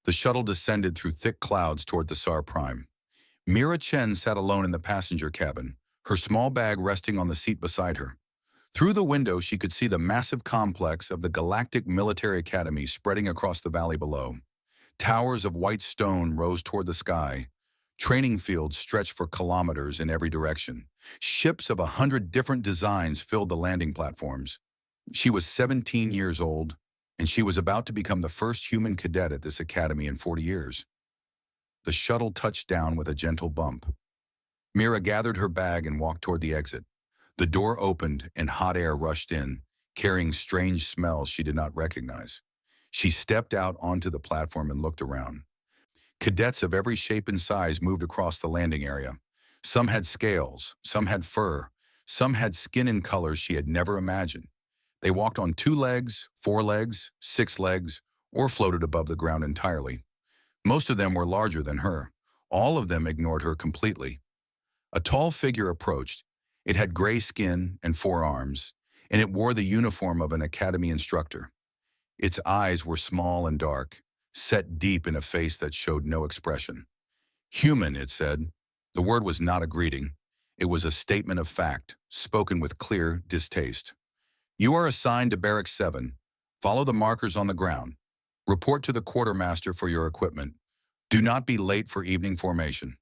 The shuttle descended through thick clouds toward the SAR Prime. Mira Chen sat alone in the passenger cabin, her small bag resting on the seat beside her. Through the window, she could see the massive complex of the Galactic Military Academy spreading across the valley below. Towers of white stone rose toward the sky. Training fields stretched for kilometers in every direction. Ships of 100 different designs filled the landing platforms. She was 17 years old, and she was about to become the first human cadet at this academy in 40 years. The shuttle touched down with a gentle bump. Mira gathered her bag and walked toward the exit. The door opened and hot air rushed in, carrying strange smells she did not recognize. She stepped out onto the platform and looked around. Cadets of every shape and size moved across the landing area. Some had scales, some had fur, some had skin in colors she had never imagined. They walked on 2 legs, 4 legs, 6 legs, or floated above the ground entirely. Most of them were larger than her. All of them ignored her completely. A tall figure approached. It had gray skin and 4 arms, and it wore the uniform of an academy instructor. Its eyes were small and dark, set deep in a face that showed no expression. Human, it said. The word was not a greeting. It was a statement of fact, spoken with clear distaste. You are assigned to Barracks 7. Follow the markers on the ground. Report to the quartermaster for your equipment. Do not be late for evening formation.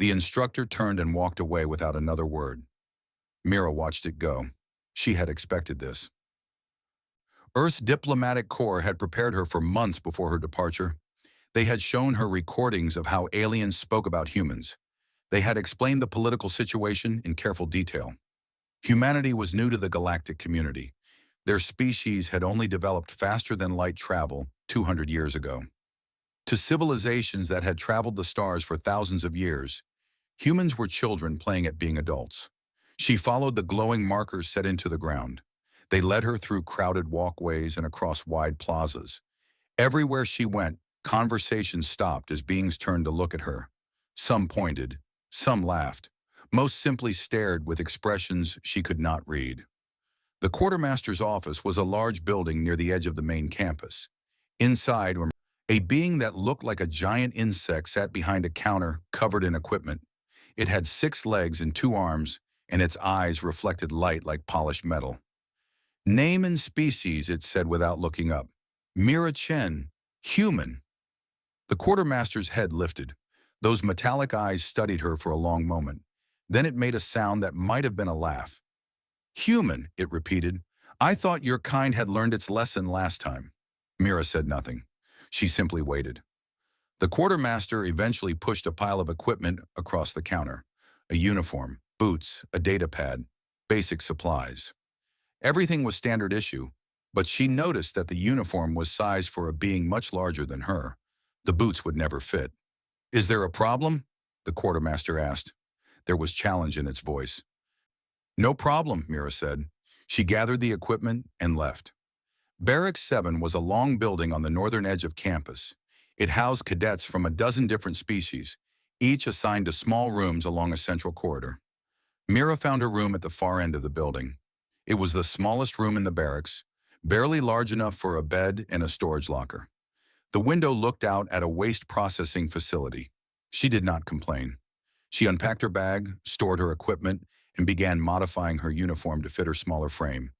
The instructor turned and walked away without another word. Mira watched it go. She had expected this. Earth's diplomatic corps had prepared her for months before her departure. They had shown her recordings of how aliens spoke about humans. They had explained the political situation in careful detail. Humanity was new to the galactic community. Their species had only developed faster than light travel 200 years ago. To civilizations that had traveled the stars for thousands of years, humans were children playing at being adults. She followed the glowing markers set into the ground. They led her through crowded walkways and across wide plazas. Everywhere she went, conversations stopped as beings turned to look at her. Some pointed, some laughed. Most simply stared with expressions she could not read. The quartermaster's office was a large building near the edge of the main campus. Inside, a being that looked like a giant insect sat behind a counter covered in equipment. It had 6 legs and 2 arms, and its eyes reflected light like polished metal. Name and species, it said without looking up. Mira Chen, human. The quartermaster's head lifted. Those metallic eyes studied her for a long moment. Then it made a sound that might have been a laugh. Human, it repeated. I thought your kind had learned its lesson last time. Mira said nothing. She simply waited. The quartermaster eventually pushed a pile of equipment across the counter. A uniform, boots, a data pad, basic supplies. Everything was standard issue, but she noticed that the uniform was sized for a being much larger than her. The boots would never fit. Is there a problem? The quartermaster asked. There was challenge in its voice. No problem, Mira said. She gathered the equipment and left. Barracks 7 was a long building on the northern edge of campus. It housed cadets from a dozen different species, each assigned to small rooms along a central corridor. Mira found her room at the far end of the building. It was the smallest room in the barracks, barely large enough for a bed and a storage locker. The window looked out at a waste processing facility. She did not complain. She unpacked her bag, stored her equipment, and began modifying her uniform to fit her smaller frame.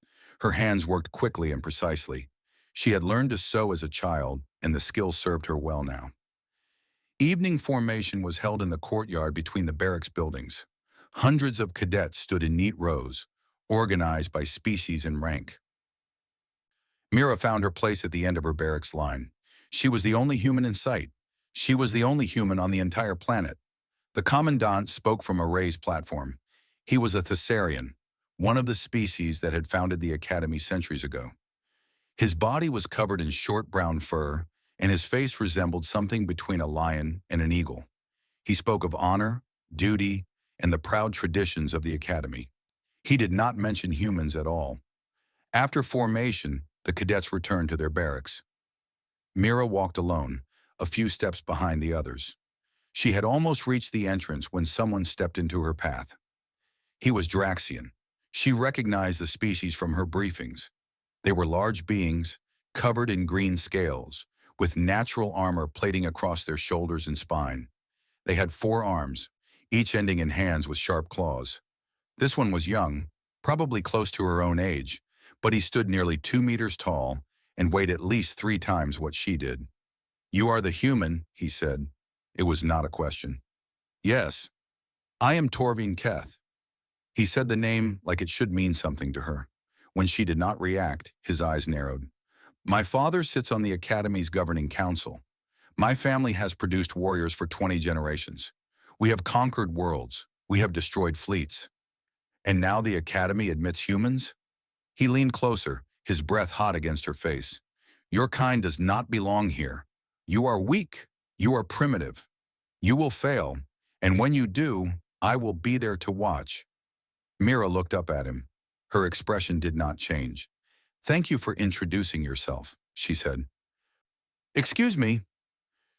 Her hands worked quickly and precisely. She had learned to sew as a child, and the skill served her well now. Evening formation was held in the courtyard between the barracks buildings. Hundreds of cadets stood in neat rows, organized by species and rank. Mira found her place at the end of her barracks line. She was the only human in sight. She was the only human on the entire planet. The commandant spoke from a raised platform. He was a Thessarian, one of the species that had founded the academy centuries ago. His body was covered in short brown fur, and his face resembled something between a lion and an eagle. He spoke of honor, duty, and the proud traditions of the academy. He did not mention humans at all. After formation, the cadets returned to their barracks. Mira walked alone, a few steps behind the others. She had almost reached the entrance when someone stepped into her path. He was Draxian. She recognized the species from her briefings. They were large beings, covered in green scales, with natural armor plating across their shoulders and spine. They had 4 arms, each ending in hands with sharp claws. This one was young, probably close to her own age, but he stood nearly 2 meters tall and weighed at least 3 times what she did. "You are the human," he said. It was not a question. "Yes, I am Torvin Keth." He said the name like it should mean something to her. When she did not react, his eyes narrowed. "My father sits on the Academy's governing council. My family has produced warriors for 20 generations. We have conquered worlds. We have destroyed fleets. And now the Academy admits humans?" He leaned closer, his breath hot against her face. "Your kind does not belong here. You are weak. You are primitive. You will fail. And when you do, I will be there to watch." Mira looked up at him. Her expression did not change. "Thank you for introducing yourself," she said. "Excuse me."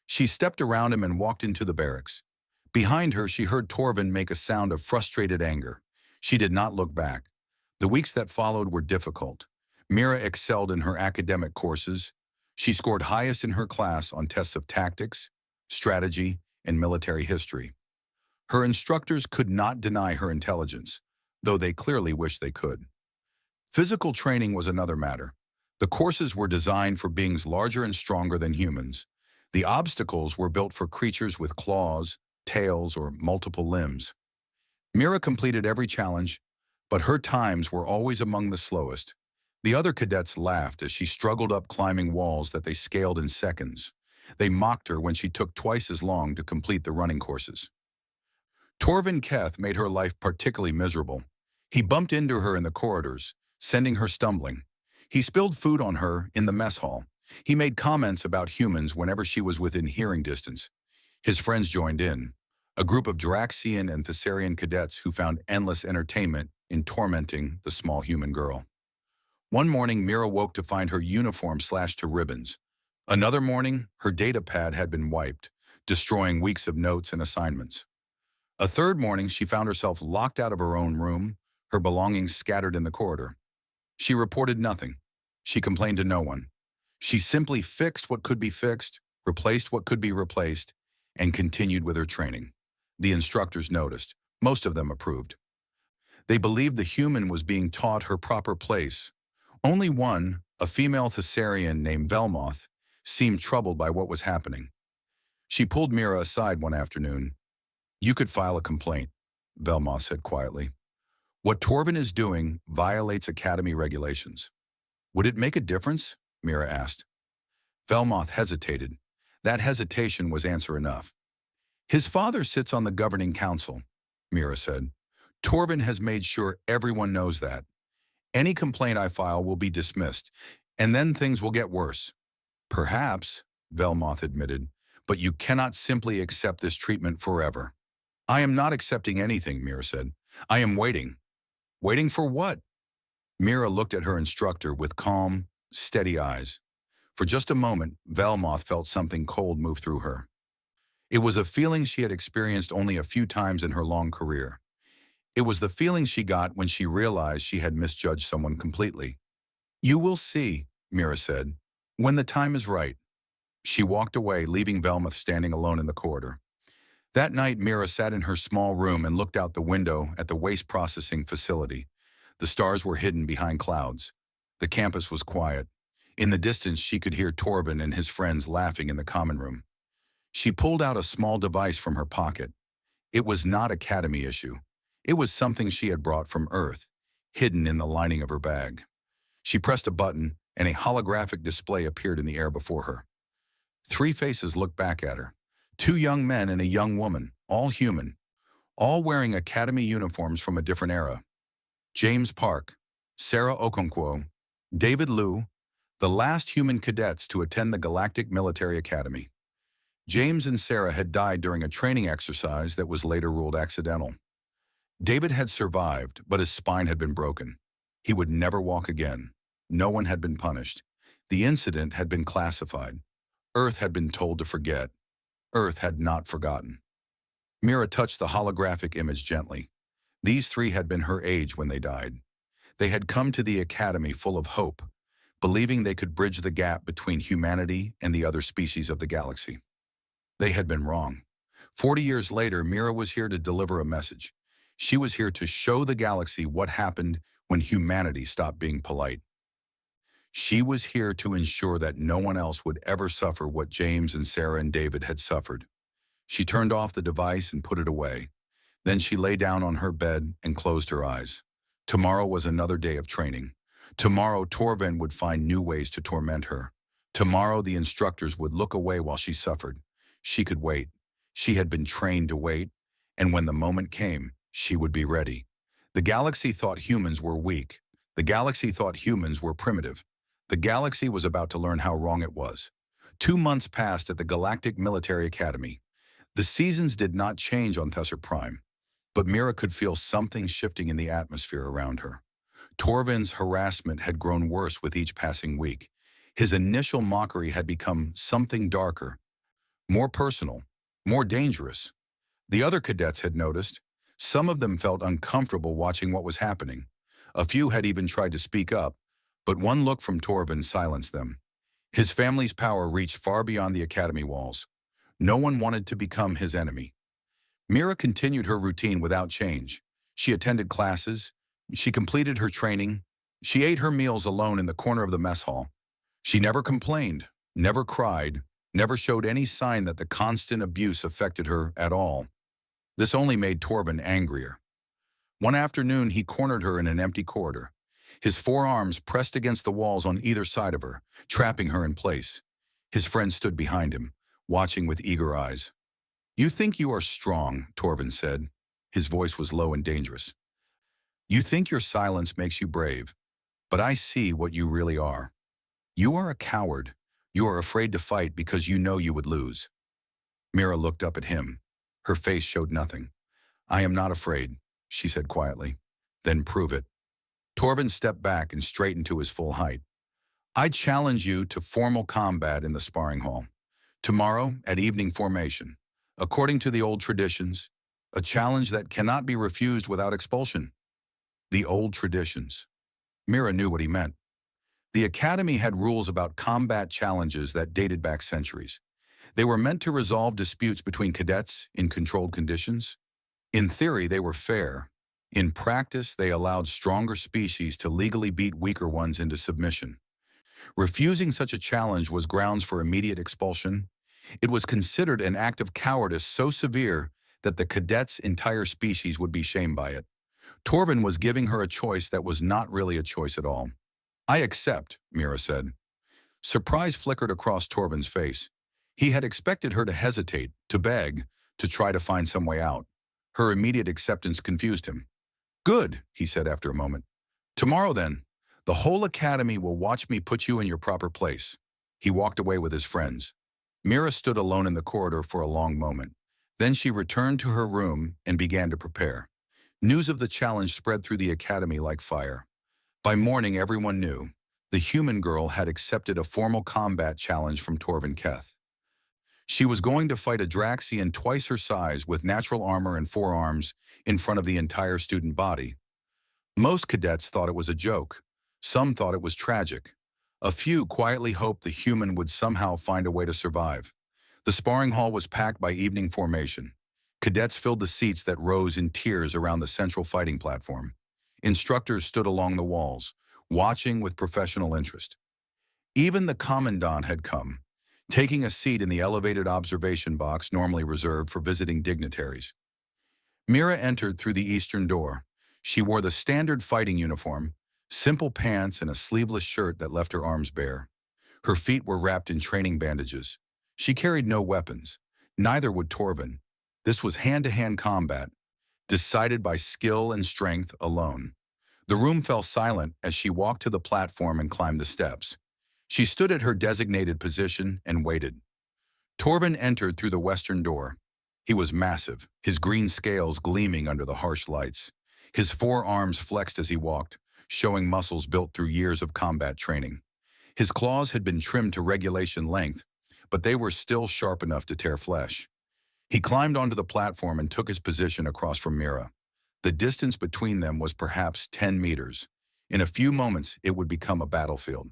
She stepped around him and walked into the barracks. Behind her, she heard Torvin make a sound of frustrated anger. She did not look back. The weeks that followed were difficult. Mira excelled in her academic courses. She scored highest in her class on tests of tactics, strategy, and military history. Her instructors could not deny her intelligence, though they clearly wished they could. Physical training was another matter. The courses were designed for beings larger and stronger than humans. The obstacles were built for creatures with claws, tails, or multiple limbs. Mira completed every challenge, but her times were always among the slowest. The other cadets laughed as she struggled up climbing walls that they scaled in seconds. They mocked her when she took twice as long to complete the running courses. Torvin Keth made her life particularly miserable. He bumped into her in the corridors, sending her stumbling. He spilled food on her in the mess hall. He made comments about humans whenever she was within hearing distance. His friends joined in, a group of Draxian and Thessarian cadets who found endless entertainment in tormenting the small human girl. One morning, Mira woke to find her uniform slashed to ribbons. Another morning, her data pad had been wiped, destroying weeks of notes and assignments. A third morning, she found herself locked out of her own room, her belongings scattered in the corridor. She reported nothing. She complained to no one. She simply fixed what could be fixed, replaced what could be replaced, and continued with her training. The instructors noticed. Most of them approved. They believed the human was being taught her proper place. Only one, a female Thessarian named Velmoth, seemed troubled by what was happening. She pulled Mira aside one afternoon. "You could file a complaint," Velmoth said quietly. "What Torvin is doing violates Academy regulations." "Would it make a difference?" Mira asked. Velmoth hesitated. That hesitation was answer enough. "His father sits on the governing council," Mira said. "Torvin has made sure everyone knows that. Any complaint I file will be dismissed, and then things will get worse." "Perhaps," Velmoth admitted, "but you cannot simply accept this treatment forever." "I am not accepting anything," Mira said. "I am waiting." "Waiting for what?" Mira looked at her instructor with calm, steady eyes. For just a moment, Velmoth felt something cold move through her. It was a feeling she had experienced only a few times in her long career. It was the feeling she got when she realized she had misjudged someone completely. "You will see," Mira said, "when the time is right." She walked away, leaving Velmoth standing alone in the corridor. That night, Mira sat in her small room and looked out the window at the waste processing facility. The stars were hidden behind clouds. The campus was quiet. In the distance, she could hear Torvin and his friends laughing in the common room. She pulled out a small device from her pocket. It was not Academy issue. It was something she had brought from Earth, hidden in the lining of her bag. She pressed a button, and a holographic display appeared in the air before her. 3 faces looked back at her. 2 young men and a young woman, all human, all wearing Academy uniforms from a different era. James Park, Sarah Okonkwo, David Liu, the last human cadets to attend the Galactic Military Academy. James and Sarah had died during a training exercise that was later ruled accidental. David had survived, but his spine had been broken. He would never walk again. No one had been punished. The incident had been classified. Earth had been told to forget. Earth had not forgotten. Mira touched the holographic image gently. These 3 had been her age when they died. They had come to the Academy full of hope, believing they could bridge the gap between humanity and the other species of the galaxy. They had been wrong. 40 years later, Mira was here to deliver a message. She was here to show the galaxy what happened when humanity stopped being polite. She was here to ensure that no one else would ever suffer what James and Sarah and David had suffered. She turned off the device and put it away. Then she lay down on her bed and closed her eyes. Tomorrow was another day of training. Tomorrow, Torvin would find new ways to torment her. Tomorrow, the instructors would look away while she suffered. She could wait. She had been trained to wait, and when the moment came, she would be ready. The galaxy thought humans were weak. The galaxy thought humans were primitive. The galaxy was about to learn how wrong it was. 2 months passed at the Galactic Military Academy. The seasons did not change on Thesser Prime, but Mira could feel something shifting in the atmosphere around her. Torvin's harassment had grown worse with each passing week. His initial mockery had become something darker, more personal, more dangerous. The other cadets had noticed. Some of them felt uncomfortable watching what was happening. A few had even tried to speak up, but one look from Torvin silenced them. His family's power reached far beyond the academy walls. No one wanted to become his enemy. Mira continued her routine without change. She attended classes. She completed her training. She ate her meals alone in the corner of the mess hall. She never complained, never cried, never showed any sign that the constant abuse affected her at all. This only made Torvin angrier. One afternoon, he cornered her in an empty corridor. His forearms pressed against the walls on either side of her, trapping her in place. His friend stood behind him, watching with eager eyes. "You think you are strong," Torvin said. His voice was low and dangerous. "You think your silence makes you brave, but I see what you really are. You are a coward. You are afraid to fight because you know you would lose." Mira looked up at him. Her face showed nothing. "I am not afraid," she said quietly. "Then prove it." Torvin stepped back and straightened to his full height. "I challenge you to formal combat in the sparring hall. Tomorrow at evening formation. According to the old traditions, a challenge that cannot be refused without expulsion." The old traditions. Mira knew what he meant. The academy had rules about combat challenges that dated back centuries. They were meant to resolve disputes between cadets in controlled conditions. In theory, they were fair. In practice, they allowed stronger species to legally beat weaker ones into submission. Refusing such a challenge was grounds for immediate expulsion. It was considered an act of cowardice so severe that the cadet's entire species would be shamed by it. Torvin was giving her a choice that was not really a choice at all. "I accept," Mira said. Surprise flickered across Torvin's face. He had expected her to hesitate, to beg, to try to find some way out. Her immediate acceptance confused him. "Good," he said after a moment. "Tomorrow then, the whole academy will watch me put you in your proper place." He walked away with his friends. Mira stood alone in the corridor for a long moment. Then she returned to her room and began to prepare. News of the challenge spread through the academy like fire. By morning, everyone knew. The human girl had accepted a formal combat challenge from Torvin Keth. She was going to fight a Draxian twice her size with natural armor and 4 arms in front of the entire student body. Most cadets thought it was a joke. Some thought it was tragic. A few quietly hoped the human would somehow find a way to survive. The sparring hall was packed by evening formation. Cadets filled the seats that rose in tiers around the central fighting platform. Instructors stood along the walls, watching with professional interest. Even the commandant had come, taking a seat in the elevated observation box normally reserved for visiting dignitaries. Mira entered through the eastern door. She wore the standard fighting uniform, simple pants and a sleeveless shirt that left her arms bare. Her feet were wrapped in training bandages. She carried no weapons. Neither would Torvin. This was hand-to-hand combat, decided by skill and strength alone. The room fell silent as she walked to the platform and climbed the steps. She stood at her designated position and waited. Torvin entered through the western door. He was massive, his green scales gleaming under the harsh lights. His 4 arms flexed as he walked, showing muscles built through years of combat training. His claws had been trimmed to regulation length, but they were still sharp enough to tear flesh. He climbed onto the platform and took his position across from Mira. The distance between them was perhaps 10 meters. In a few moments, it would become a battlefield.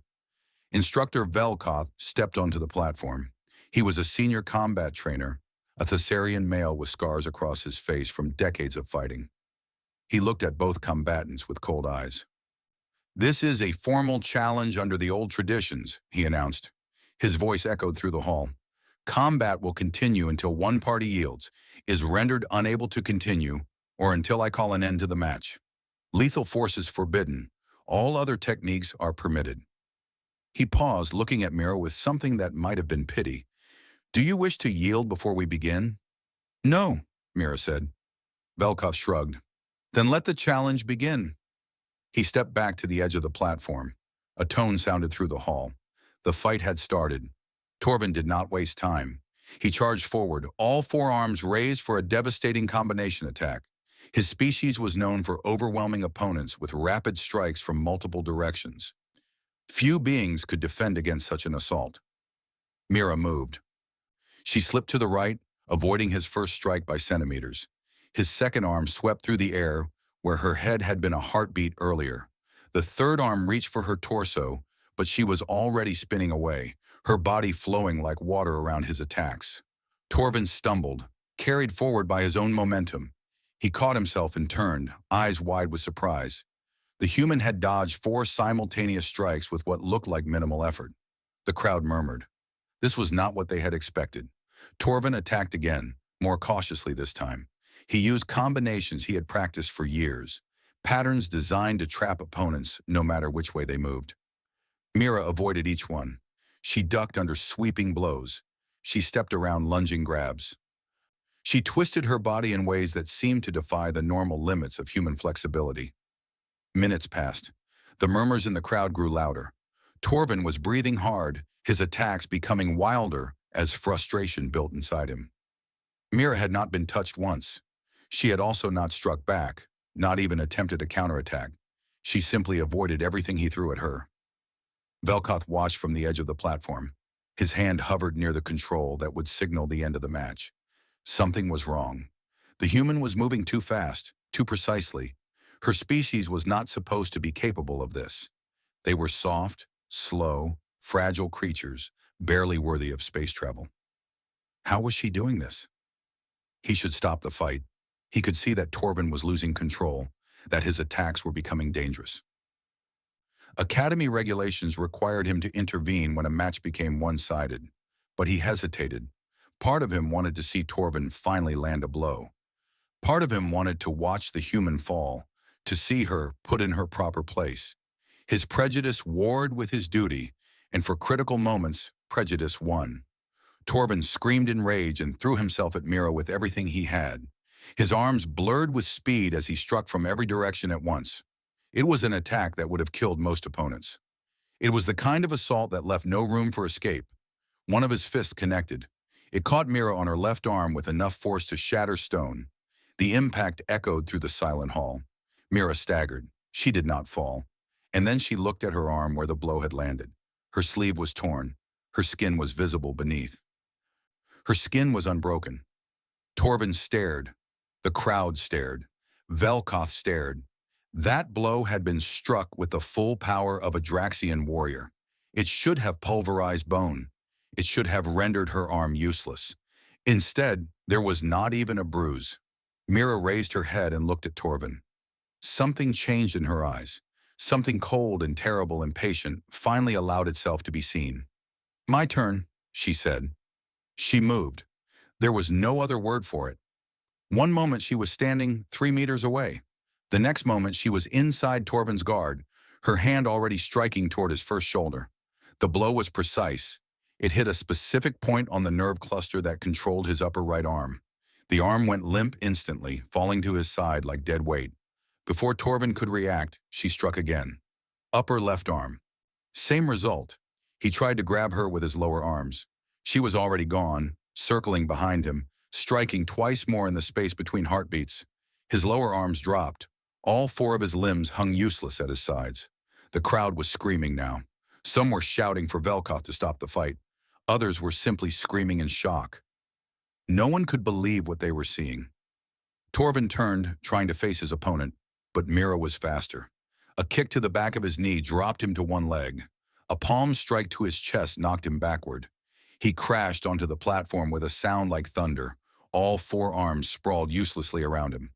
Instructor Velkoth stepped onto the platform. He was a senior combat trainer, a Thessarian male with scars across his face from decades of fighting. He looked at both combatants with cold eyes. "This is a formal challenge under the old traditions," he announced. His voice echoed through the hall. "Combat will continue until one party yields, is rendered unable to continue, or until I call an end to the match. Lethal force is forbidden. All other techniques are permitted." He paused, looking at Mira with something that might have been pity. "Do you wish to yield before we begin?" "No," Mira said. Velkoth shrugged. "Then let the challenge begin." He stepped back to the edge of the platform. A tone sounded through the hall. The fight had started. Torvin did not waste time. He charged forward, all four arms raised for a devastating combination attack. His species was known for overwhelming opponents with rapid strikes from multiple directions. Few beings could defend against such an assault. Mira moved. She slipped to the right, avoiding his first strike by centimeters. His second arm swept through the air where her head had been a heartbeat earlier. The third arm reached for her torso, but she was already spinning away, her body flowing like water around his attacks. Torvin stumbled, carried forward by his own momentum. He caught himself and turned, eyes wide with surprise. The human had dodged 4 simultaneous strikes with what looked like minimal effort. The crowd murmured. This was not what they had expected. Torvin attacked again, more cautiously this time. He used combinations he had practiced for years, patterns designed to trap opponents no matter which way they moved. Mira avoided each one. She ducked under sweeping blows. She stepped around lunging grabs. She twisted her body in ways that seemed to defy the normal limits of human flexibility. Minutes passed. The murmurs in the crowd grew louder. Torvin was breathing hard, his attacks becoming wilder as frustration built inside him. Mira had not been touched once. She had also not struck back, not even attempted a counterattack. She simply avoided everything he threw at her. Velkoth watched from the edge of the platform. His hand hovered near the control that would signal the end of the match. Something was wrong. The human was moving too fast, too precisely. Her species was not supposed to be capable of this. They were soft, slow, fragile creatures, barely worthy of space travel. How was she doing this? He should stop the fight. He could see that Torvin was losing control, that his attacks were becoming dangerous. Academy regulations required him to intervene when a match became one-sided, but he hesitated. Part of him wanted to see Torvin finally land a blow. Part of him wanted to watch the human fall, to see her put in her proper place. His prejudice warred with his duty, and for critical moments, prejudice won. Torvin screamed in rage and threw himself at Mira with everything he had. His arms blurred with speed as he struck from every direction at once. It was an attack that would have killed most opponents. It was the kind of assault that left no room for escape. One of his fists connected. It caught Mira on her left arm with enough force to shatter stone. The impact echoed through the silent hall. Mira staggered. She did not fall. And then she looked at her arm where the blow had landed. Her sleeve was torn. Her skin was visible beneath. Her skin was unbroken. Torvin stared. The crowd stared. Velkoth stared. That blow had been struck with the full power of a Draxian warrior. It should have pulverized bone. It should have rendered her arm useless. Instead, there was not even a bruise. Mira raised her head and looked at Torvin. Something changed in her eyes. Something cold and terrible and patient finally allowed itself to be seen. "My turn," she said. She moved. There was no other word for it. One moment she was standing 3 meters away. The next moment she was inside Torvin's guard, her hand already striking toward his first shoulder. The blow was precise. It hit a specific point on the nerve cluster that controlled his upper right arm. The arm went limp instantly, falling to his side like dead weight. Before Torvin could react, she struck again. Upper left arm. Same result. He tried to grab her with his lower arms. She was already gone, circling behind him, striking twice more in the space between heartbeats. His lower arms dropped. All 4 of his limbs hung useless at his sides. The crowd was screaming now. Some were shouting for Velkoth to stop the fight. Others were simply screaming in shock. No one could believe what they were seeing. Torvin turned, trying to face his opponent, but Mira was faster. A kick to the back of his knee dropped him to one leg. A palm strike to his chest knocked him backward. He crashed onto the platform with a sound like thunder. All four arms sprawled uselessly around him.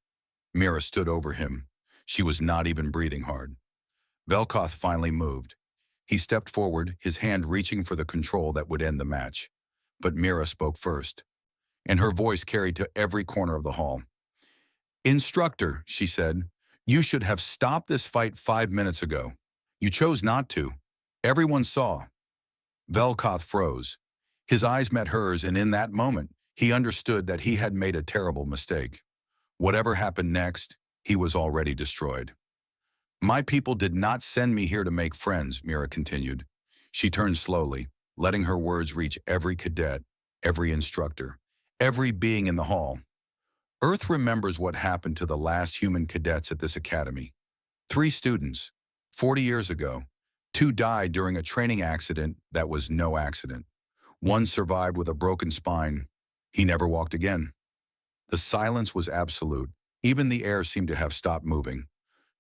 Mira stood over him. She was not even breathing hard. Velkoth finally moved. He stepped forward, his hand reaching for the control that would end the match. But Mira spoke first, and her voice carried to every corner of the hall. "Instructor," she said, "you should have stopped this fight 5 minutes ago. You chose not to. Everyone saw." Velkoth froze. His eyes met hers, and in that moment, he understood that he had made a terrible mistake. Whatever happened next, he was already destroyed. "My people did not send me here to make friends," Mira continued. She turned slowly, letting her words reach every cadet, every instructor, every being in the hall. Earth remembers what happened to the last human cadets at this academy. 3 students, 40 years ago. 2 died during a training accident that was no accident. 1 survived with a broken spine. He never walked again. The silence was absolute. Even the air seemed to have stopped moving.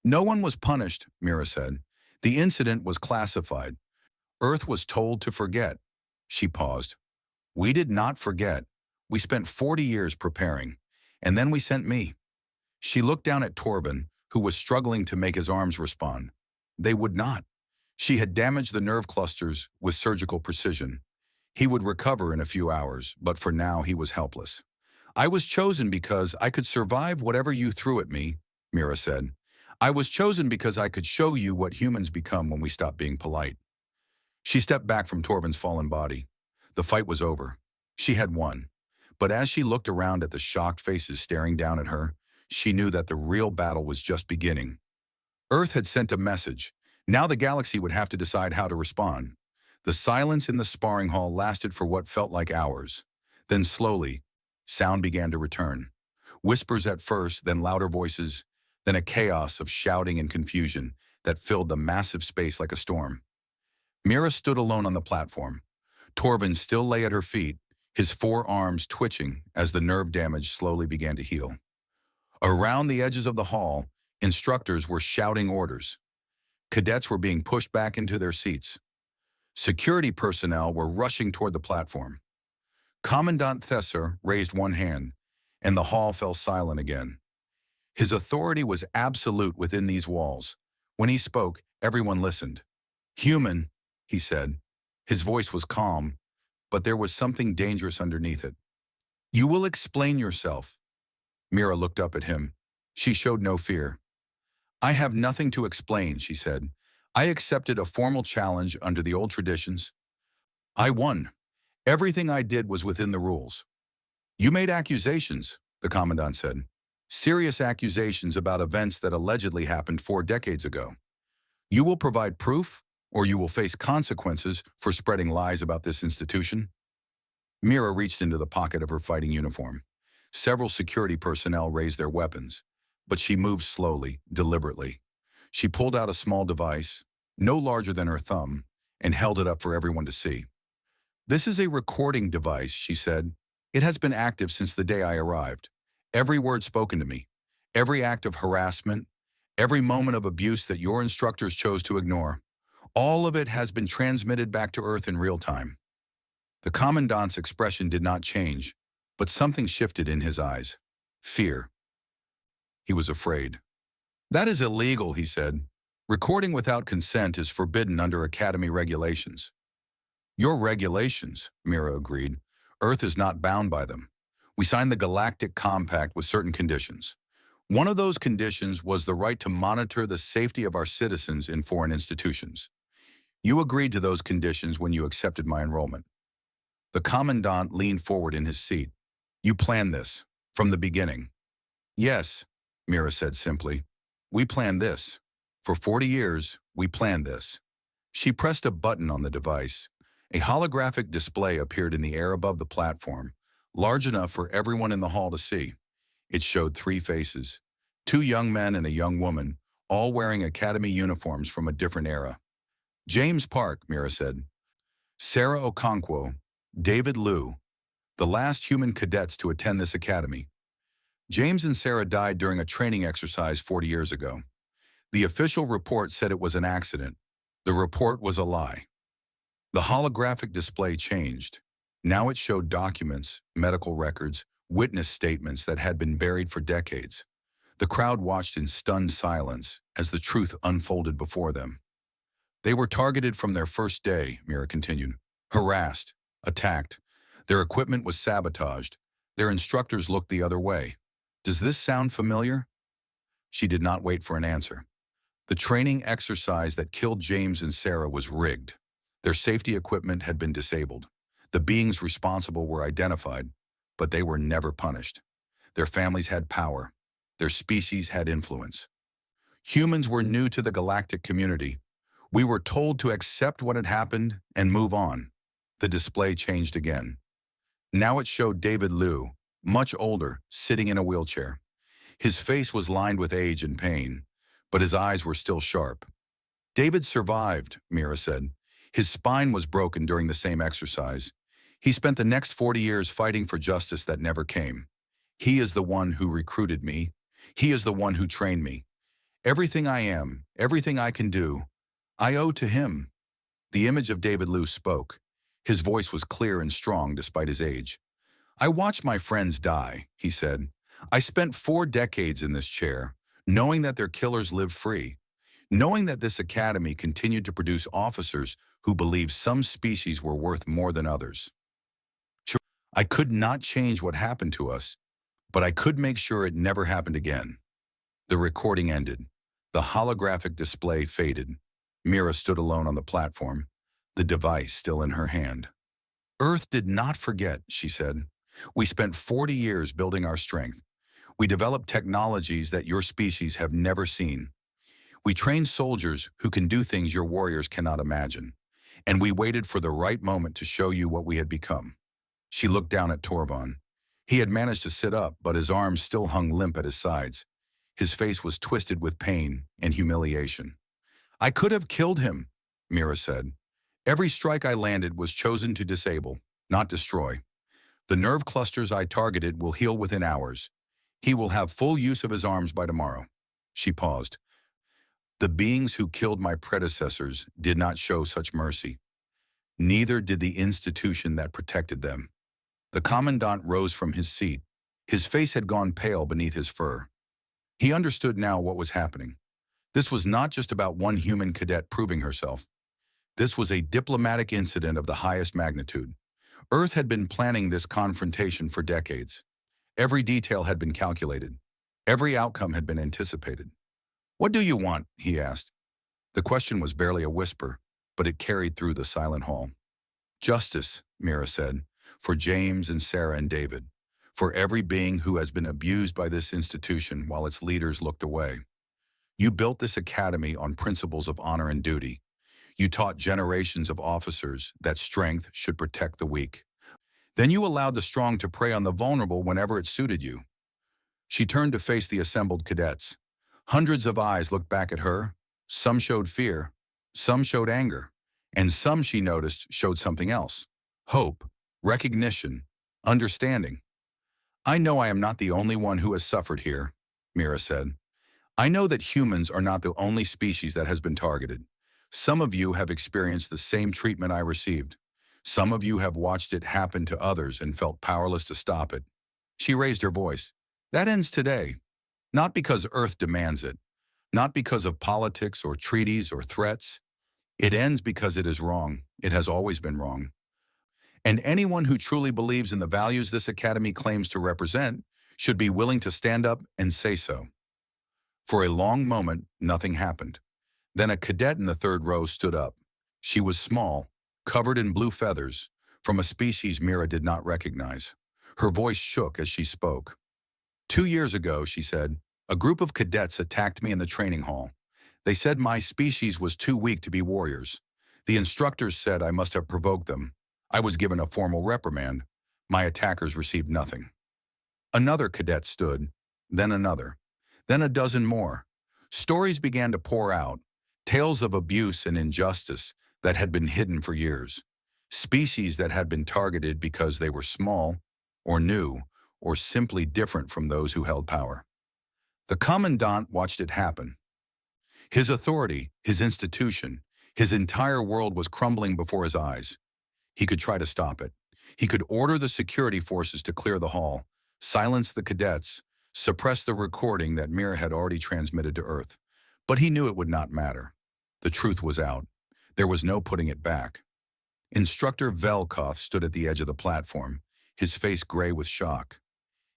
"No one was punished," Mira said. "The incident was classified. Earth was told to forget." She paused. "We did not forget. We spent 40 years preparing. And then we sent me." She looked down at Torvin, who was struggling to make his arms respond. They would not. She had damaged the nerve clusters with surgical precision. He would recover in a few hours, but for now he was helpless. "I was chosen because I could survive whatever you threw at me," Mira said. "I was chosen because I could show you what humans become when we stop being polite." She stepped back from Torvin's fallen body. The fight was over. She had won. But as she looked around at the shocked faces staring down at her, she knew that the real battle was just beginning. Earth had sent a message. Now the galaxy would have to decide how to respond. The silence in the sparring hall lasted for what felt like hours. Then slowly, sound began to return. Whispers at first, then louder voices, then a chaos of shouting and confusion that filled the massive space like a storm. Mira stood alone on the platform. Torvin still lay at her feet, his 4 arms twitching as the nerve damage slowly began to heal. Around the edges of the hall, instructors were shouting orders. Cadets were being pushed back into their seats. Security personnel were rushing toward the platform. Commandant Thesser raised one hand, and the hall fell silent again. His authority was absolute within these walls. When he spoke, everyone listened. "Human," he said. His voice was calm, but there was something dangerous underneath it. "You will explain yourself." Mira looked up at him. She showed no fear. "I have nothing to explain," she said. "I accepted a formal challenge under the old traditions. I won. Everything I did was within the rules." "You made accusations," the commandant said. "Serious accusations about events that allegedly happened 4 decades ago. You will provide proof, or you will face consequences for spreading lies about this institution." Mira reached into the pocket of her fighting uniform. Several security personnel raised their weapons, but she moved slowly, deliberately. She pulled out a small device, no larger than her thumb, and held it up for everyone to see. "This is a recording device," she said. "It has been active since the day I arrived. Every word spoken to me, every act of harassment, every moment of abuse that your instructors chose to ignore, all of it has been transmitted back to Earth in real time." The commandant's expression did not change, but something shifted in his eyes. Fear. He was afraid. "That is illegal," he said. "Recording without consent is forbidden under Academy regulations." "Your regulations," Mira agreed. "Earth is not bound by them. We signed the Galactic Compact with certain conditions. One of those conditions was the right to monitor the safety of our citizens in foreign institutions. You agreed to those conditions when you accepted my enrollment." The commandant leaned forward in his seat. "You planned this, from the beginning." "Yes," Mira said simply. "We planned this. For 40 years, we planned this." She pressed a button on the device. A holographic display appeared in the air above the platform, large enough for everyone in the hall to see. It showed 3 faces, 2 young men and a young woman, all wearing academy uniforms from a different era. "James Park," Mira said. "Sarah Okonkwo, David Liu, the last human cadets to attend this academy." James and Sarah died during a training exercise 40 years ago. The official report said it was an accident. The report was a lie. The holographic display changed. Now it showed documents, medical records, witness statements that had been buried for decades. The crowd watched in stunned silence as the truth unfolded before them. They were targeted from their first day, Mira continued. Harassed, attacked. Their equipment was sabotaged. Their instructors looked the other way. Does this sound familiar? She did not wait for an answer. The training exercise that killed James and Sarah was rigged. Their safety equipment had been disabled. The beings responsible were identified, but they were never punished. Their families had power. Their species had influence. Humans were new to the galactic community. We were told to accept what had happened and move on. The display changed again. Now it showed David Liu, much older, sitting in a wheelchair. His face was lined with age and pain, but his eyes were still sharp. David survived, Mira said. His spine was broken during the same exercise. He spent the next 40 years fighting for justice that never came. He is the one who recruited me. He is the one who trained me. Everything I am, everything I can do, I owe to him. The image of David Liu spoke. His voice was clear and strong despite his age. I watched my friends die, he said. I spent 4 decades in this chair, knowing that their killers lived free, knowing that this academy continued to produce officers who believed some species were worth more than others. I could not change what happened to us, but I could make sure it never happened again. The recording ended. The holographic display faded. Mira stood alone on the platform, the device still in her hand. Earth did not forget, she said. We spent 40 years building our strength. We developed technologies that your species have never seen. We trained soldiers who can do things your warriors cannot imagine. And we waited for the right moment to show you what we had become. She looked down at Torvon. He had managed to sit up, but his arms still hung limp at his sides. His face was twisted with pain and humiliation. I could have killed him, Mira said. Every strike I landed was chosen to disable, not destroy. The nerve clusters I targeted will heal within hours. He will have full use of his arms by tomorrow. She paused. The beings who killed my predecessors did not show such mercy. Neither did the institution that protected them. The commandant rose from his seat. His face had gone pale beneath his fur. He understood now what was happening. This was not just about one human cadet proving herself. This was a diplomatic incident of the highest magnitude. Earth had been planning this confrontation for decades. Every detail had been calculated. Every outcome had been anticipated. What do you want? He asked. The question was barely a whisper, but it carried through the silent hall. Justice, Mira said, for James and Sarah and David, for every being who has been abused by this institution while its leaders looked away. You built this academy on principles of honor and duty. You taught generations of officers that strength should protect the weak. Then you allowed the strong to prey on the vulnerable whenever it suited you. She turned to face the assembled cadets. Hundreds of eyes looked back at her. Some showed fear, some showed anger, and some, she noticed, showed something else. Hope, recognition, understanding. I know I am not the only one who has suffered here, Mira said. I know that humans are not the only species that has been targeted. Some of you have experienced the same treatment I received. Some of you have watched it happen to others and felt powerless to stop it. She raised her voice. That ends today. Not because Earth demands it. Not because of politics or treaties or threats. It ends because it is wrong. It has always been wrong. And anyone who truly believes in the values this academy claims to represent should be willing to stand up and say so. For a long moment, nothing happened. Then a cadet in the third row stood up. She was small, covered in blue feathers, from a species Mira did not recognize. Her voice shook as she spoke. 2 years ago, she said, a group of cadets attacked me in the training hall. They said my species was too weak to be warriors. The instructors said I must have provoked them. I was given a formal reprimand. My attackers received nothing. Another cadet stood, then another, then a dozen more. Stories began to pour out, tales of abuse and injustice that had been hidden for years. Species that had been targeted because they were small, or new, or simply different from those who held power. The commandant watched it happen. His authority, his institution, His entire world was crumbling before his eyes. He could try to stop it. He could order the security forces to clear the hall, silence the cadets, suppress the recording that Mira had already transmitted to Earth. But he knew it would not matter. The truth was out. There was no putting it back. Instructor Velkoth stood at the edge of the platform, his face gray with shock.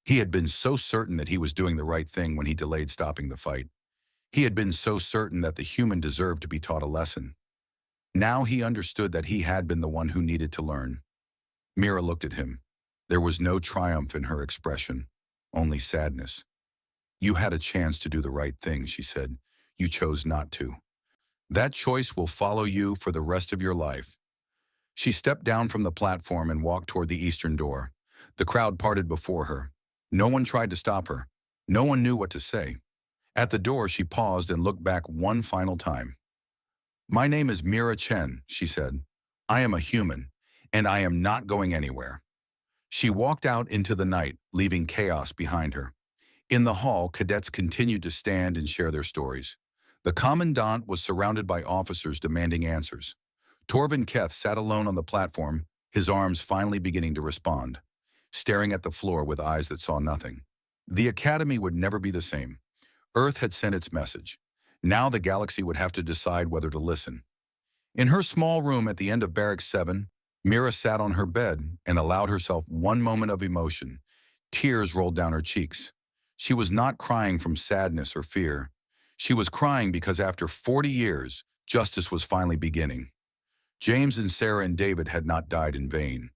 He had been so certain that he was doing the right thing when he delayed stopping the fight. He had been so certain that the human deserved to be taught a lesson. Now he understood that he had been the one who needed to learn. Mira looked at him. There was no triumph in her expression, only sadness. "You had a chance to do the right thing," she said. "You chose not to. That choice will follow you for the rest of your life." She stepped down from the platform and walked toward the eastern door. The crowd parted before her. No one tried to stop her. No one knew what to say. At the door, she paused and looked back one final time. "My name is Mira Chen," she said. "I am a human, and I am not going anywhere." She walked out into the night, leaving chaos behind her. In the hall, cadets continued to stand and share their stories. The commandant was surrounded by officers demanding answers. Torvin Keth sat alone on the platform, his arms finally beginning to respond, staring at the floor with eyes that saw nothing. The Academy would never be the same. Earth had sent its message. Now the galaxy would have to decide whether to listen. In her small room at the end of Barracks 7, Mira sat on her bed and allowed herself one moment of emotion. Tears rolled down her cheeks. She was not crying from sadness or fear. She was crying because after 40 years, justice was finally beginning. James and Sarah and David had not died in vain.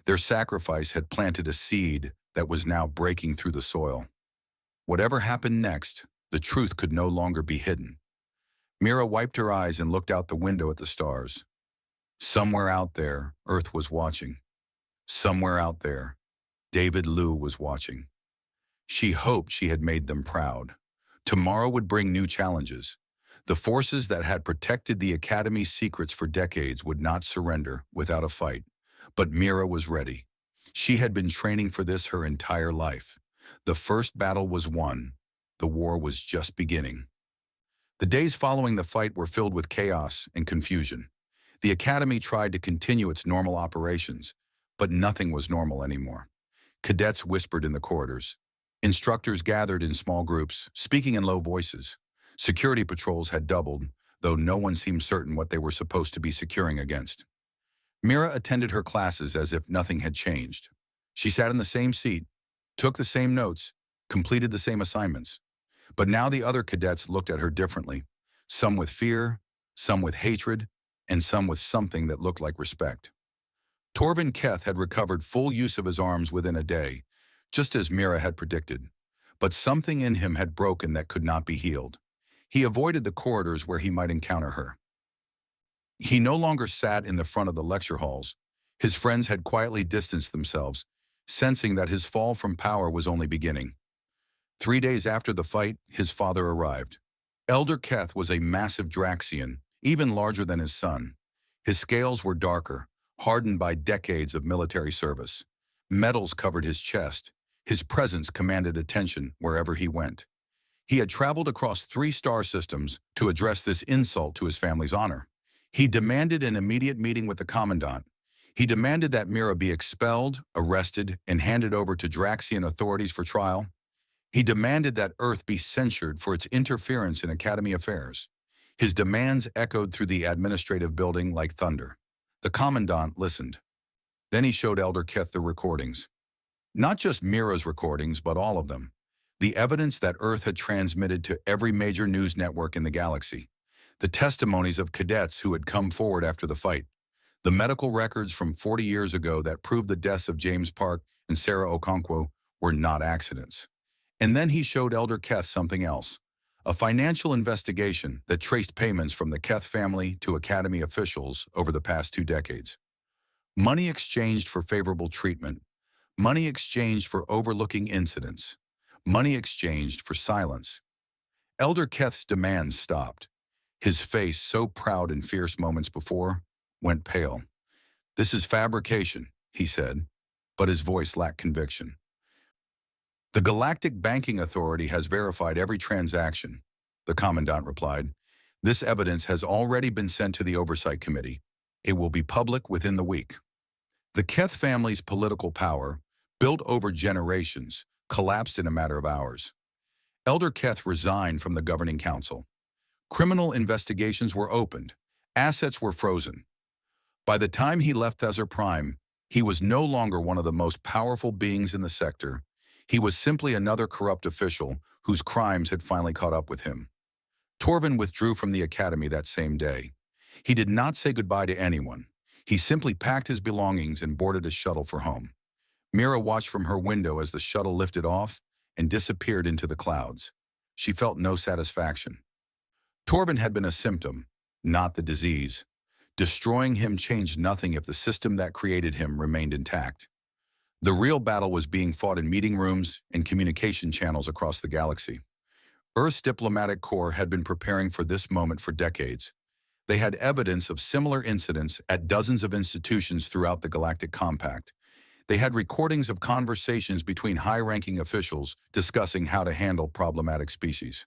Their sacrifice had planted a seed that was now breaking through the soil. Whatever happened next, the truth could no longer be hidden. Mira wiped her eyes and looked out the window at the stars. Somewhere out there, Earth was watching. Somewhere out there, David Liu was watching. She hoped she had made them proud. Tomorrow would bring new challenges. The forces that had protected the Academy's secrets for decades would not surrender without a fight. But Mira was ready. She had been training for this her entire life. The first battle was won. The war was just beginning. The days following the fight were filled with chaos and confusion. The Academy tried to continue its normal operations, but nothing was normal anymore. Cadets whispered in the corridors. Instructors gathered in small groups, speaking in low voices. Security patrols had doubled, though no one seemed certain what they were supposed to be securing against. Mira attended her classes as if nothing had changed. She sat in the same seat, took the same notes, completed the same assignments. But now the other cadets looked at her differently, some with fear, some with hatred, and some with something that looked like respect. Torvin Keth had recovered full use of his arms within a day, just as Mira had predicted. But something in him had broken that could not be healed. He avoided the corridors where he might encounter her. He no longer sat in the front of the lecture halls. His friends had quietly distanced themselves, sensing that his fall from power was only beginning. 3 days after the fight, his father arrived. Elder Keth was a massive Draxian, even larger than his son. His scales were darker, hardened by decades of military service. Medals covered his chest. His presence commanded attention wherever he went. He had traveled across 3 star systems to address this insult to his family's honor. He demanded an immediate meeting with the commandant. He demanded that Mira be expelled, arrested, and handed over to Draxian authorities for trial. He demanded that Earth be censured for its interference in Academy affairs. His demands echoed through the administrative building like thunder. The commandant listened. Then he showed Elder Keth the recordings. Not just Mira's recordings, but all of them. The evidence that Earth had transmitted to every major news network in the galaxy. The testimonies of cadets who had come forward after the fight. The medical records from 40 years ago that proved the deaths of James Park and Sarah Okonkwo were not accidents. And then he showed Elder Keth something else. A financial investigation that traced payments from the Keth family to Academy officials over the past 2 decades. Money exchanged for favorable treatment. Money exchanged for overlooking incidents. Money exchanged for silence. Elder Keth's demands stopped. His face, so proud in fierce moments before, went pale. "This is fabrication," he said, but his voice lacked conviction. "The Galactic Banking Authority has verified every transaction," the commandant replied. This evidence has already been sent to the Oversight Committee. It will be public within the week. The Keth family's political power, built over generations, collapsed in a matter of hours. Elder Keth resigned from the governing council. Criminal investigations were opened. Assets were frozen. By the time he left Thesser Prime, he was no longer one of the most powerful beings in the sector. He was simply another corrupt official whose crimes had finally caught up with him. Torvin withdrew from the academy that same day. He did not say goodbye to anyone. He simply packed his belongings and boarded a shuttle for home. Mira watched from her window as the shuttle lifted off and disappeared into the clouds. She felt no satisfaction. Torvin had been a symptom, not the disease. Destroying him changed nothing if the system that created him remained intact. The real battle was being fought in meeting rooms and communication channels across the galaxy. Earth's diplomatic corps had been preparing for this moment for decades. They had evidence of similar incidents at dozens of institutions throughout the Galactic Compact. They had recordings of conversations between high-ranking officials discussing how to handle problematic species.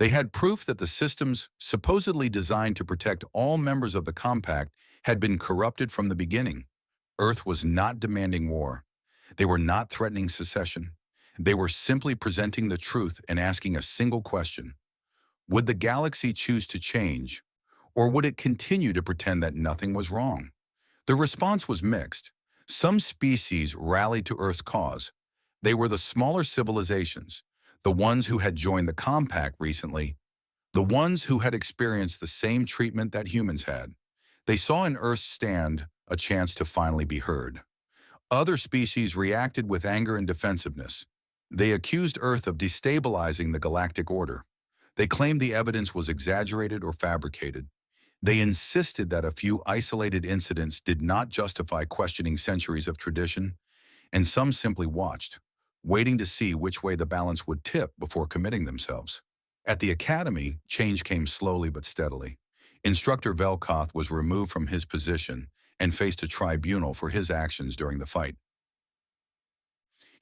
They had proof that the systems, supposedly designed to protect all members of the Compact, had been corrupted from the beginning. Earth was not demanding war. They were not threatening secession. They were simply presenting the truth and asking a single question. Would the galaxy choose to change, or would it continue to pretend that nothing was wrong? The response was mixed. Some species rallied to Earth's cause. They were the smaller civilizations, the ones who had joined the Compact recently, the ones who had experienced the same treatment that humans had. They saw in Earth's stand a chance to finally be heard. Other species reacted with anger and defensiveness. They accused Earth of destabilizing the galactic order. They claimed the evidence was exaggerated or fabricated. They insisted that a few isolated incidents did not justify questioning centuries of tradition, and some simply watched, waiting to see which way the balance would tip before committing themselves. At the Academy, change came slowly but steadily. Instructor Velkoth was removed from his position and faced a tribunal for his actions during the fight.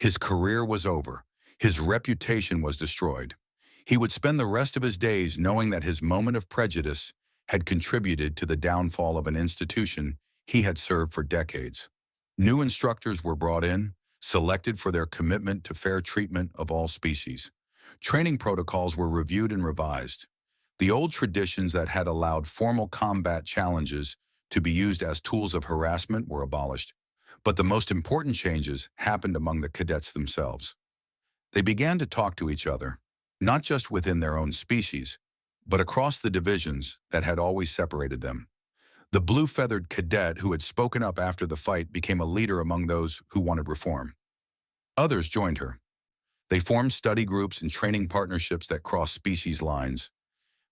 His career was over. His reputation was destroyed. He would spend the rest of his days knowing that his moment of prejudice had contributed to the downfall of an institution he had served for decades. New instructors were brought in, selected for their commitment to fair treatment of all species. Training protocols were reviewed and revised. The old traditions that had allowed formal combat challenges to be used as tools of harassment were abolished. But the most important changes happened among the cadets themselves. They began to talk to each other, not just within their own species, but across the divisions that had always separated them. The blue-feathered cadet who had spoken up after the fight became a leader among those who wanted reform. Others joined her. They formed study groups and training partnerships that crossed species lines.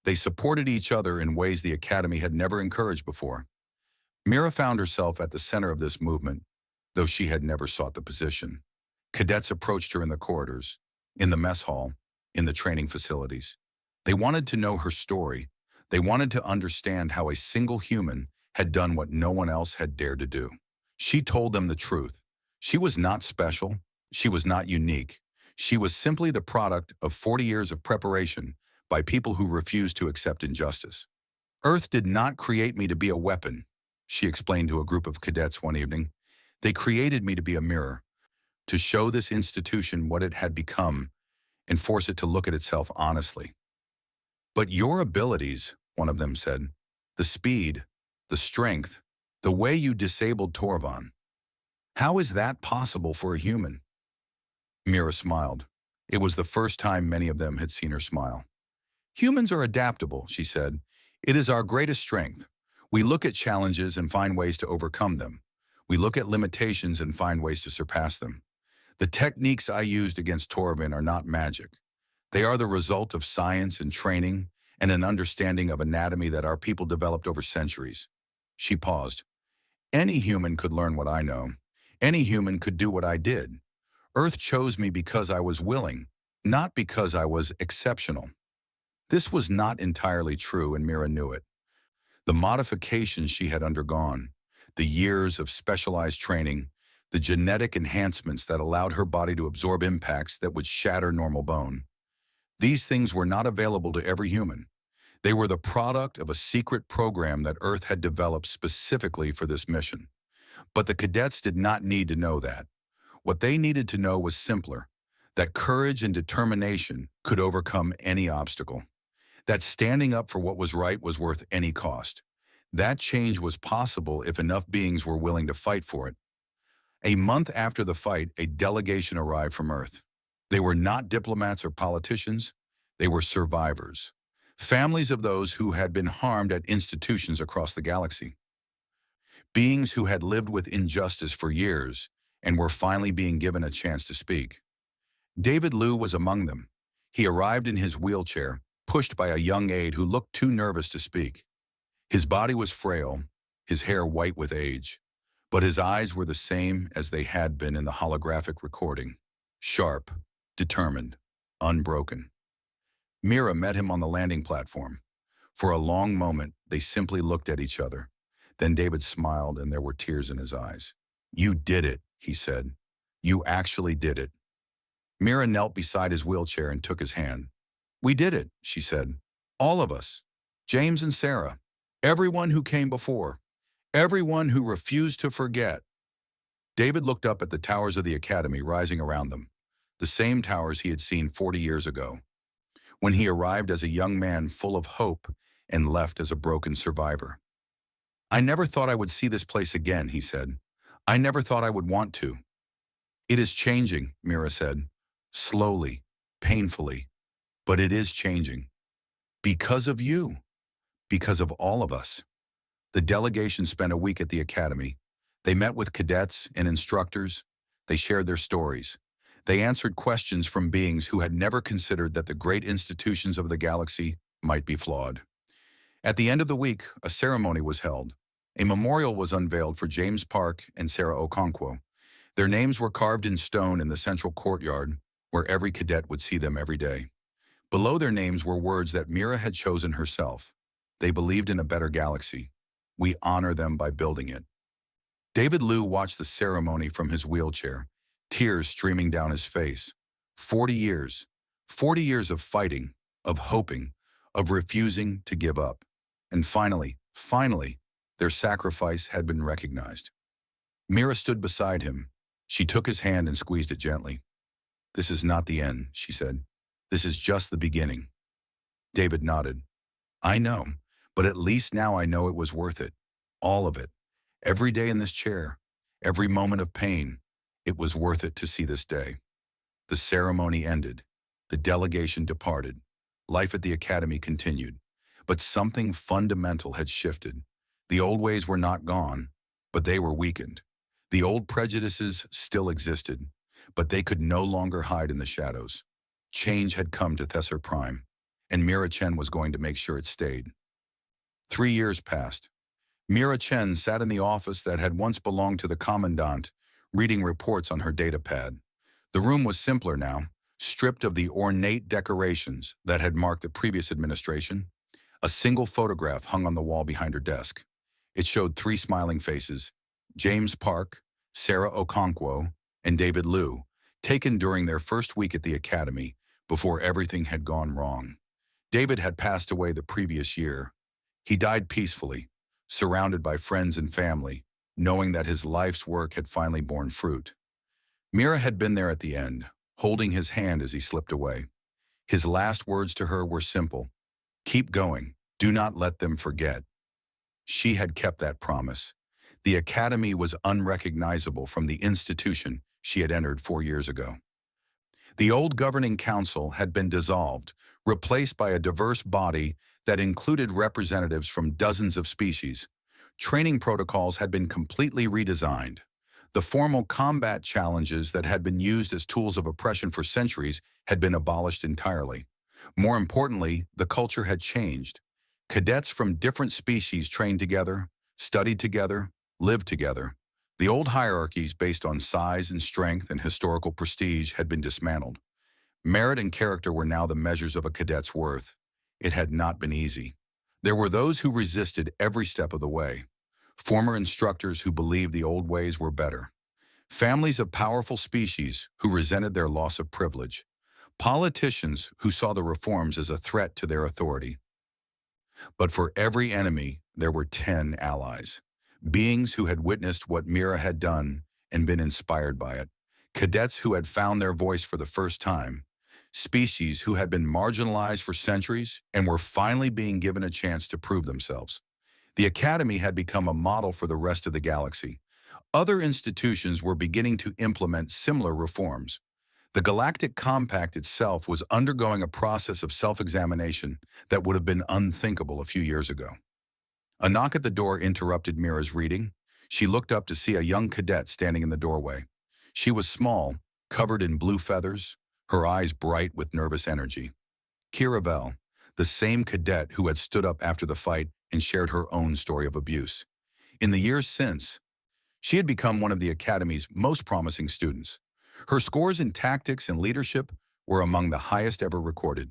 They supported each other in ways the Academy had never encouraged before. Mira found herself at the center of this movement, though she had never sought the position. Cadets approached her in the corridors, in the mess hall, in the training facilities. They wanted to know her story. They wanted to understand how a single human had done what no one else had dared to do. She told them the truth. She was not special. She was not unique. She was simply the product of 40 years of preparation by people who refused to accept injustice. Earth did not create me to be a weapon, she explained to a group of cadets one evening. They created me to be a mirror, to show this institution what it had become and force it to look at itself honestly. But your abilities, one of them said, the speed, the strength, the way you disabled Torvin, how is that possible for a human? Mira smiled. It was the first time many of them had seen her smile. Humans are adaptable, she said. It is our greatest strength. We look at challenges and find ways to overcome them. We look at limitations and find ways to surpass them. The techniques I used against Torvin are not magic. They are the result of science and training and an understanding of anatomy that our people developed over centuries. She paused. Any human could learn what I know. Any human could do what I did. Earth chose me because I was willing, not because I was exceptional. This was not entirely true, and Mira knew it. The modifications she had undergone, the years of specialized training, the genetic enhancements that allowed her body to absorb impacts that would shatter normal bone. These things were not available to every human. They were the product of a secret program that Earth had developed specifically for this mission. But the cadets did not need to know that. What they needed to know was simpler, that courage and determination could overcome any obstacle, that standing up for what was right was worth any cost. That change was possible if enough beings were willing to fight for it. A month after the fight, a delegation arrived from Earth. They were not diplomats or politicians. They were survivors, families of those who had been harmed at institutions across the galaxy, beings who had lived with injustice for years and were finally being given a chance to speak. David Liu was among them. He arrived in his wheelchair, pushed by a young aide who looked too nervous to speak. His body was frail, his hair white with age, but his eyes were the same as they had been in the holographic recording, sharp, determined, unbroken. Mira met him on the landing platform. For a long moment, they simply looked at each other. Then David smiled and there were tears in his eyes. "You did it," he said. "You actually did it." Mira knelt beside his wheelchair and took his hand. "We did it," she said. "All of us. James and Sarah. Everyone who came before. Everyone who refused to forget." David looked up at the towers of the academy rising around them, the same towers he had seen 40 years ago, when he arrived as a young man full of hope and left as a broken survivor. "I never thought I would see this place again," he said. "I never thought I would want to." "It is changing," Mira said, slowly, painfully, "but it is changing. Because of you. Because of all of us." The delegation spent a week at the academy. They met with cadets and instructors. They shared their stories. They answered questions from beings who had never considered that the great institutions of the galaxy might be flawed. At the end of the week, a ceremony was held. A memorial was unveiled for James Park and Sarah Okonkwo. Their names were carved in stone in the central courtyard, where every cadet would see them every day. Below their names were words that Mira had chosen herself. They believed in a better galaxy. We honor them by building it. David Liu watched the ceremony from his wheelchair, tears streaming down his face. 40 years. 40 years of fighting, of hoping, of refusing to give up. And finally, their sacrifice had been recognized. Mira stood beside him. She took his hand and squeezed it gently. "This is not the end," she said. "This is just the beginning." David nodded. "I know, but at least now I know it was worth it. All of it. Every day in this chair, every moment of pain, it was worth it to see this day." The ceremony ended. The delegation departed. Life at the academy continued. But something fundamental had shifted. The old ways were not gone, but they were weakened. The old prejudices still existed, but they could no longer hide in the shadows. Change had come to Thesser Prime, and Mira Chen was going to make sure it stayed. 3 years passed. Mira Chen sat in the office that had once belonged to the commandant, reading reports on her datapad. The room was simpler now, stripped of the ornate decorations that had marked the previous administration. A single photograph hung on the wall behind her desk. It showed 3 smiling faces: James Park, Sarah Okonkwo, and David Liu, taken during their first week at the academy, before everything had gone wrong. David had passed away the previous year. He died peacefully, surrounded by friends and family, knowing that his life's work had finally borne fruit. Mira had been there at the end, holding his hand as he slipped away. His last words to her were simple: "Keep going. Do not let them forget." She had kept that promise. The academy was unrecognizable from the institution she had entered 4 years ago. The old governing council had been dissolved, replaced by a diverse body that included representatives from dozens of species. Training protocols had been completely redesigned. The formal combat challenges that had been used as tools of oppression for centuries had been abolished entirely. More importantly, the culture had changed. Cadets from different species trained together, studied together, lived together. The old hierarchies based on size and strength and historical prestige had been dismantled. Merit and character were now the measures of a cadet's worth. It had not been easy. There were those who resisted every step of the way. Former instructors who believed the old ways were better. Families of powerful species who resented their loss of privilege. Politicians who saw the reforms as a threat to their authority. But for every enemy, there were 10 allies. Beings who had witnessed what Mira had done and been inspired by it. Cadets who had found their voice for the first time. Species who had been marginalized for centuries and were finally being given a chance to prove themselves. The Academy had become a model for the rest of the galaxy. Other institutions were beginning to implement similar reforms. The Galactic Compact itself was undergoing a process of self-examination that would have been unthinkable a few years ago. A knock at the door interrupted Mira's reading. She looked up to see a young cadet standing in the doorway. She was small, covered in blue feathers, her eyes bright with nervous energy. Kira Vel, the same cadet who had stood up after the fight and shared her own story of abuse. In the years since, she had become one of the Academy's most promising students. Her scores in tactics and leadership were among the highest ever recorded.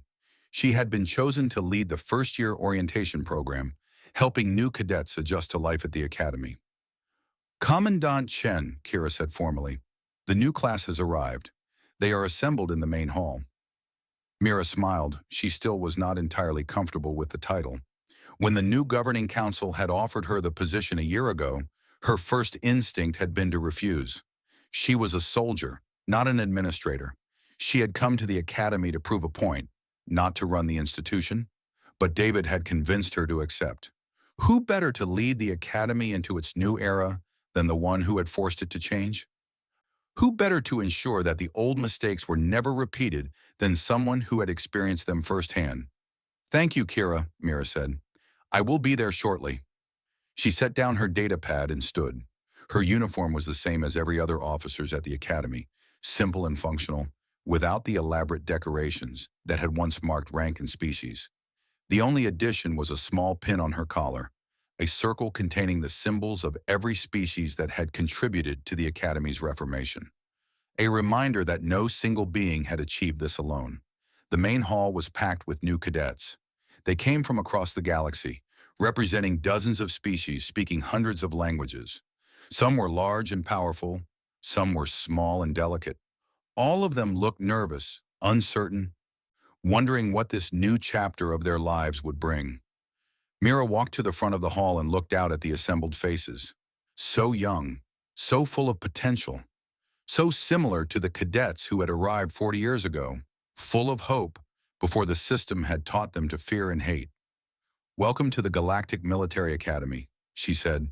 She had been chosen to lead the first-year orientation program, helping new cadets adjust to life at the Academy. Commandant Chen, Kira said formally, the new class has arrived. They are assembled in the main hall. Mira smiled. She still was not entirely comfortable with the title. When the new governing council had offered her the position a year ago, her first instinct had been to refuse. She was a soldier, not an administrator. She had come to the Academy to prove a point, not to run the institution. But David had convinced her to accept. Who better to lead the Academy into its new era than the one who had forced it to change? Who better to ensure that the old mistakes were never repeated than someone who had experienced them firsthand? Thank you, Kira, Mira said. I will be there shortly. She set down her data pad and stood. Her uniform was the same as every other officer's at the Academy, simple and functional, without the elaborate decorations that had once marked rank and species. The only addition was a small pin on her collar, a circle containing the symbols of every species that had contributed to the Academy's reformation. A reminder that no single being had achieved this alone. The main hall was packed with new cadets. They came from across the galaxy, representing dozens of species speaking hundreds of languages. Some were large and powerful, some were small and delicate. All of them looked nervous, uncertain, wondering what this new chapter of their lives would bring. Mira walked to the front of the hall and looked out at the assembled faces. So young, so full of potential, so similar to the cadets who had arrived 40 years ago, full of hope before the system had taught them to fear and hate. Welcome to the Galactic Military Academy, she said.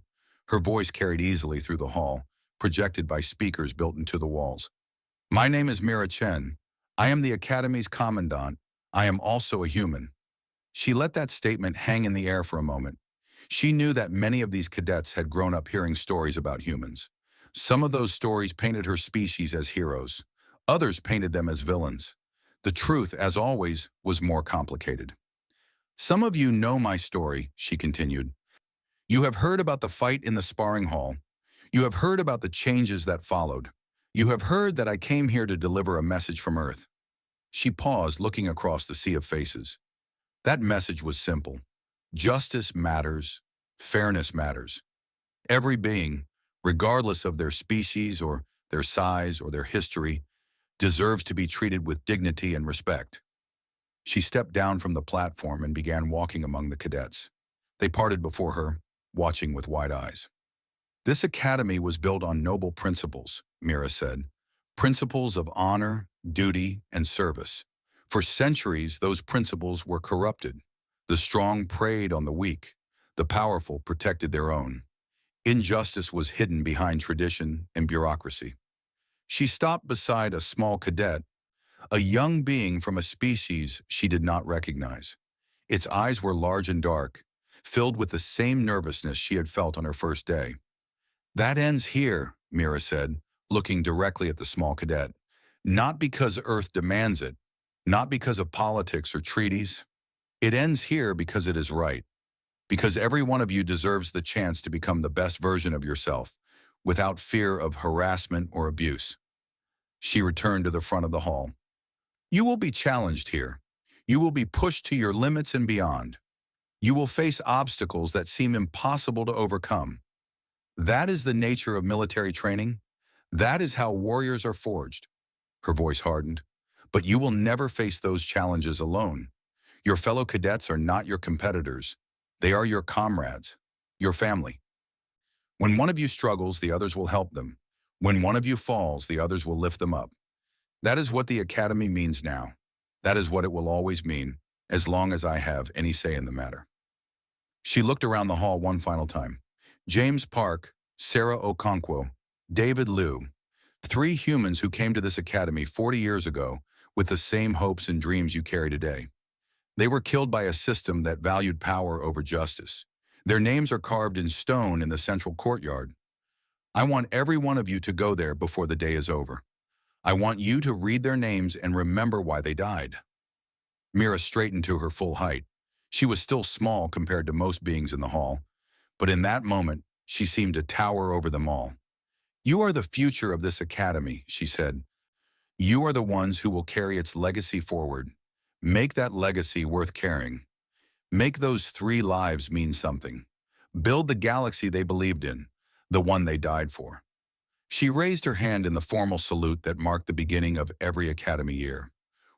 Her voice carried easily through the hall, projected by speakers built into the walls. My name is Mira Chen. I am the Academy's commandant. I am also a human. She let that statement hang in the air for a moment. She knew that many of these cadets had grown up hearing stories about humans. Some of those stories painted her species as heroes. Others painted them as villains. The truth, as always, was more complicated. Some of you know my story, she continued. You have heard about the fight in the sparring hall. You have heard about the changes that followed. You have heard that I came here to deliver a message from Earth. She paused, looking across the sea of faces. That message was simple. Justice matters. Fairness matters. Every being, regardless of their species or their size or their history, deserves to be treated with dignity and respect. She stepped down from the platform and began walking among the cadets. They parted before her, watching with wide eyes. This academy was built on noble principles, Mira said. Principles of honor, duty, and service. For centuries, those principles were corrupted. The strong preyed on the weak. The powerful protected their own. Injustice was hidden behind tradition and bureaucracy. She stopped beside a small cadet, a young being from a species she did not recognize. Its eyes were large and dark, filled with the same nervousness she had felt on her first day. That ends here, Mira said, looking directly at the small cadet. Not because Earth demands it, not because of politics or treaties. It ends here because it is right. Because every one of you deserves the chance to become the best version of yourself, without fear of harassment or abuse. She returned to the front of the hall. You will be challenged here. You will be pushed to your limits and beyond. You will face obstacles that seem impossible to overcome. That is the nature of military training. That is how warriors are forged. Her voice hardened. But you will never face those challenges alone. Your fellow cadets are not your competitors. They are your comrades, your family. When one of you struggles, the others will help them. When one of you falls, the others will lift them up. That is what the Academy means now. That is what it will always mean, as long as I have any say in the matter. She looked around the hall one final time. James Park, Sarah Okonkwo, David Liu, three humans who came to this academy 40 years ago with the same hopes and dreams you carry today. They were killed by a system that valued power over justice. Their names are carved in stone in the central courtyard. I want every one of you to go there before the day is over. I want you to read their names and remember why they died. Mira straightened to her full height. She was still small compared to most beings in the hall, but in that moment, she seemed to tower over them all. You are the future of this academy, she said. You are the ones who will carry its legacy forward. Make that legacy worth carrying. Make those 3 lives mean something. Build the galaxy they believed in, the one they died for. She raised her hand in the formal salute that marked the beginning of every academy year.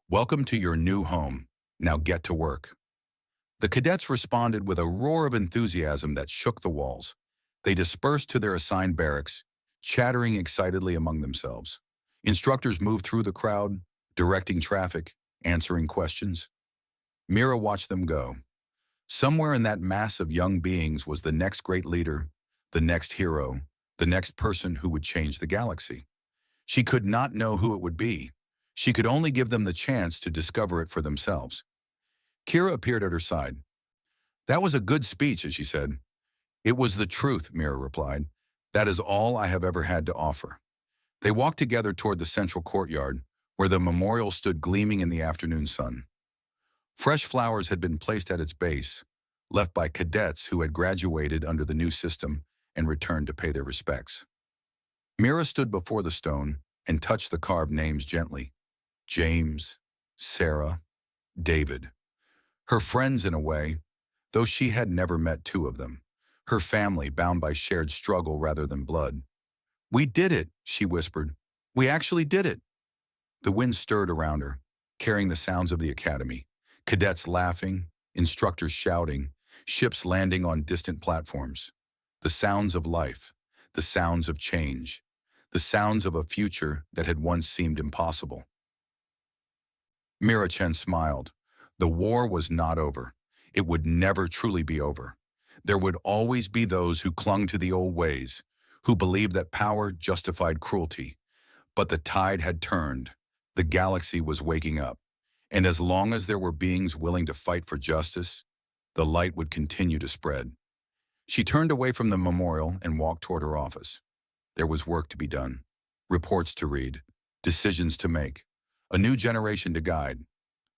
Welcome to your new home. Now get to work. The cadets responded with a roar of enthusiasm that shook the walls. They dispersed to their assigned barracks, chattering excitedly among themselves. Instructors moved through the crowd, directing traffic, answering questions. Mira watched them go. Somewhere in that mass of young beings was the next great leader, the next hero, the next person who would change the galaxy. She could not know who it would be. She could only give them the chance to discover it for themselves. Kira appeared at her side. That was a good speech, as she said. It was the truth, Mira replied. That is all I have ever had to offer. They walked together toward the central courtyard, where the memorial stood gleaming in the afternoon sun. Fresh flowers had been placed at its base, left by cadets who had graduated under the new system and returned to pay their respects. Mira stood before the stone and touched the carved names gently. James, Sarah, David. Her friends in a way, though she had never met 2 of them. Her family bound by shared struggle rather than blood. We did it, she whispered. We actually did it. The wind stirred around her, carrying the sounds of the academy. Cadets laughing, instructors shouting, ships landing on distant platforms. The sounds of life, the sounds of change, the sounds of a future that had once seemed impossible. Mira Chen smiled. The war was not over. It would never truly be over. There would always be those who clung to the old ways, who believed that power justified cruelty. But the tide had turned. The galaxy was waking up. And as long as there were beings willing to fight for justice, the light would continue to spread. She turned away from the memorial and walked toward her office. There was work to be done, reports to read, decisions to make, a new generation to guide.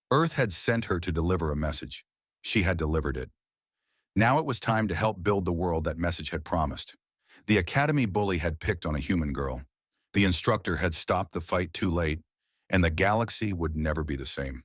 Earth had sent her to deliver a message. She had delivered it. Now it was time to help build the world that message had promised. The academy bully had picked on a human girl. The instructor had stopped the fight too late, and the galaxy would never be the same.